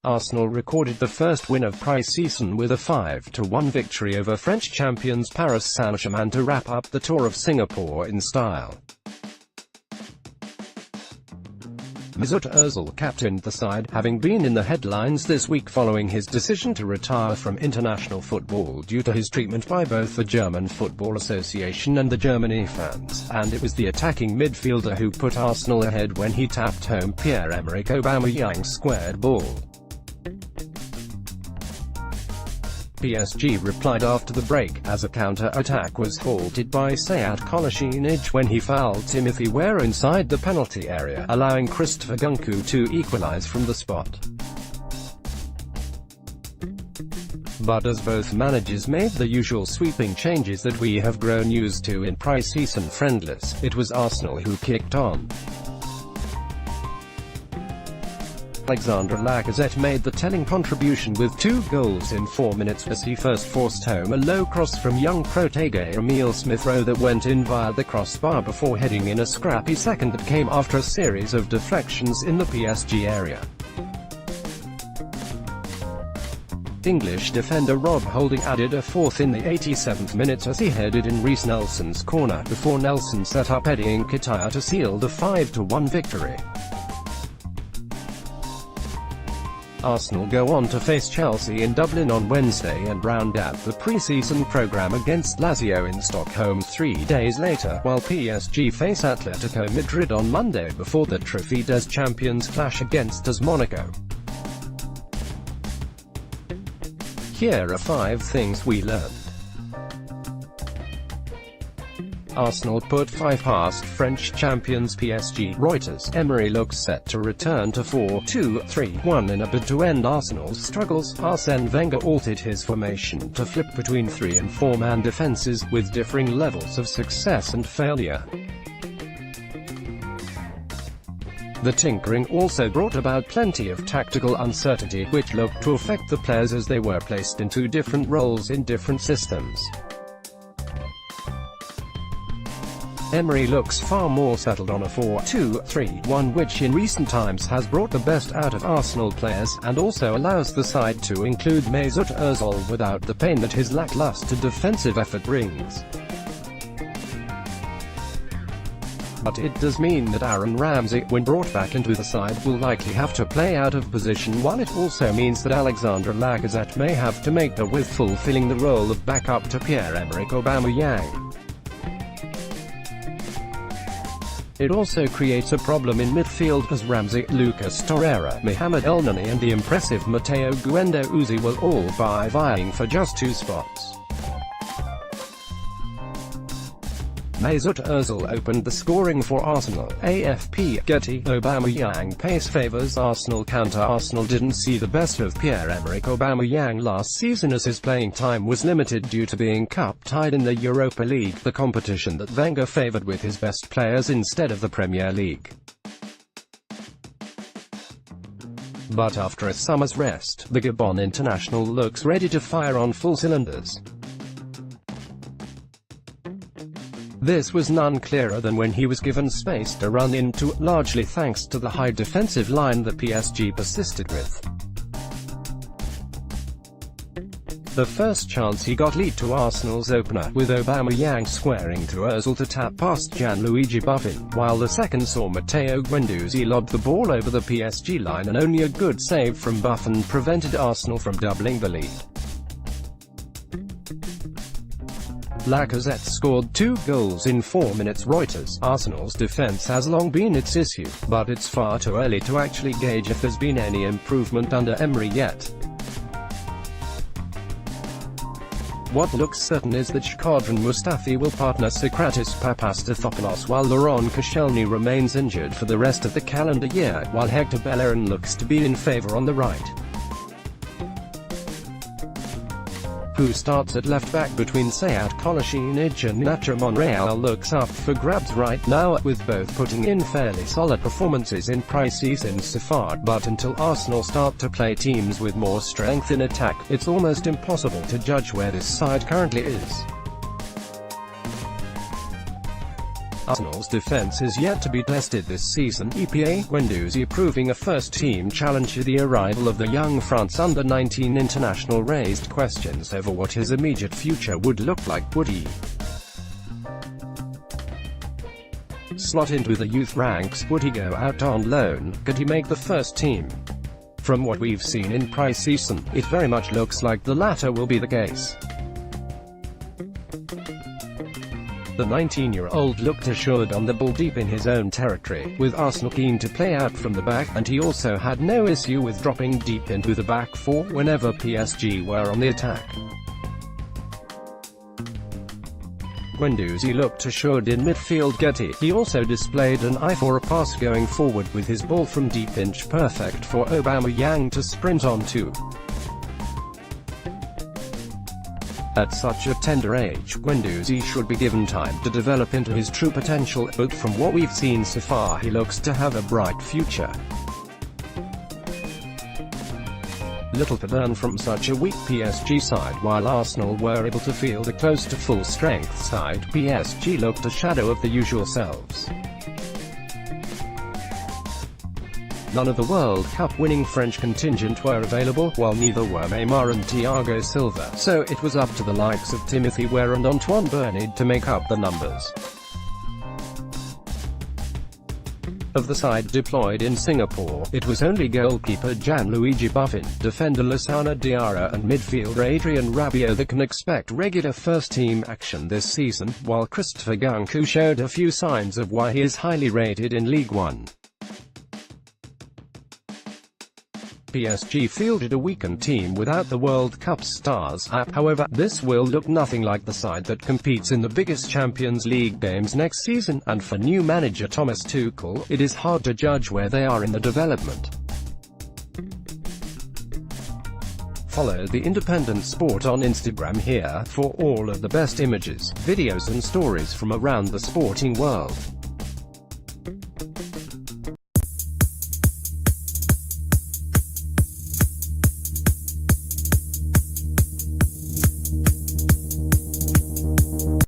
Arsenal recorded the first win of pre-season with a 5-1 victory over French champions Paris Saint-Germain to wrap up the tour of Singapore in style. Mesut Ozil captained the side, having been in the headlines this week following his decision to retire from international football due to his treatment by both the German Football Association and the Germany fans, and it was the attacking midfielder who put Arsenal ahead when he tapped home Pierre-Emerick Aubameyang's squared ball. PSG replied after the break, as a counter-attack was halted by Sead Kolasinac when he fouled Timothy Weah inside the penalty area, allowing Christopher Nkunku to equalize from the spot. But as both managers made the usual sweeping changes that we have grown used to in pre-season friendlies, it was Arsenal who kicked on. Alexandre Lacazette made the telling contribution with 2 goals in 4 minutes as he first forced home a low cross from young protégé Emile Smith-Rowe that went in via the crossbar before heading in a scrappy second that came after a series of deflections in the PSG area. English defender Rob Holding added a fourth in the 87th minute as he headed in Reiss Nelson's corner, before Nelson set up Eddie Nketiah to seal the 5-1 victory. Arsenal go on to face Chelsea in Dublin on Wednesday and round out the pre-season programme against Lazio in Stockholm 3 days later, while PSG face Atletico Madrid on Monday before the Trophée des Champions clash against AS Monaco. Here are 5 things we learned. Arsenal put 5 past French champions PSG. Reuters. Emery looks set to return to 4-2-3-1 in a bid to end Arsenal's struggles. Arsène Wenger altered his formation to flip between 3- and 4-man defences, with differing levels of success and failure. The tinkering also brought about plenty of tactical uncertainty, which looked to affect the players as they were placed into different roles in different systems. Emery looks far more settled on a 4-2-3-1, which in recent times has brought the best out of Arsenal players, and also allows the side to include Mesut Ozil without the pain that his lackluster defensive effort brings. But it does mean that Aaron Ramsey, when brought back into the side, will likely have to play out of position, while it also means that Alexandre Lacazette may have to make do with fulfilling the role of backup to Pierre-Emerick Aubameyang. It also creates a problem in midfield, as Ramsey, Lucas Torreira, Mohamed Elneny and the impressive Matteo Guendouzi will all be vying for just 2 spots. Mesut Ozil opened the scoring for Arsenal. AFP. Getty. Aubameyang pace favours Arsenal counter. Arsenal didn't see the best of Pierre-Emerick Aubameyang last season as his playing time was limited due to being cup-tied in the Europa League, the competition that Wenger favoured with his best players instead of the Premier League. But after a summer's rest, the Gabon international looks ready to fire on full cylinders. This was none clearer than when he was given space to run into, largely thanks to the high defensive line that PSG persisted with. The first chance he got led to Arsenal's opener, with Aubameyang squaring to Ozil to tap past Gianluigi Buffon, while the second saw Matteo Guendouzi lob the ball over the PSG line, and only a good save from Buffon prevented Arsenal from doubling the lead. Lacazette scored 2 goals in 4 minutes. Reuters. Arsenal's defence has long been its issue, but it's far too early to actually gauge if there's been any improvement under Emery yet. What looks certain is that Shkodran Mustafi will partner Sokratis Papastathopoulos while Laurent Koscielny remains injured for the rest of the calendar year, while Hector Bellerin looks to be in favour on the right. Who starts at left-back between Sead Kolasinac and Nacho Monreal looks up for grabs right now, with both putting in fairly solid performances in pre-season so far, but until Arsenal start to play teams with more strength in attack, it's almost impossible to judge where this side currently is. Arsenal's defense is yet to be tested this season, EPA Guendouzi proving a first-team challenge to the arrival of the young France under-19 international raised questions over what his immediate future would look like. Would he slot into the youth ranks? Would he go out on loan? Could he make the first team? From what we've seen in pre-season, it very much looks like the latter will be the case. The 19-year-old looked assured on the ball deep in his own territory, with Arsenal keen to play out from the back, and he also had no issue with dropping deep into the back four whenever PSG were on the attack. Guendouzi looked assured in midfield. He also displayed an eye for a pass going forward with his ball from deep, inch perfect for Aubameyang to sprint onto. At such a tender age, Guendouzi should be given time to develop into his true potential, but from what we've seen so far he looks to have a bright future. Little to learn from such a weak PSG side. While Arsenal were able to field a close to full-strength side, PSG looked a shadow of the usual selves. None of the World Cup winning French contingent were available, while neither were Neymar and Thiago Silva, so it was up to the likes of Timothy Weah and Antoine Bernard to make up the numbers. Of the side deployed in Singapore, it was only goalkeeper Gianluigi Buffon, defender Lassana Diarra and midfielder Adrien Rabiot that can expect regular first-team action this season, while Christopher Nkunku showed a few signs of why he is highly rated in League One. PSG fielded a weakened team without the World Cup stars. However, this will look nothing like the side that competes in the biggest Champions League games next season, and for new manager Thomas Tuchel, it is hard to judge where they are in the development. Follow The Independent Sport on Instagram here for all of the best images, videos and stories from around the sporting world.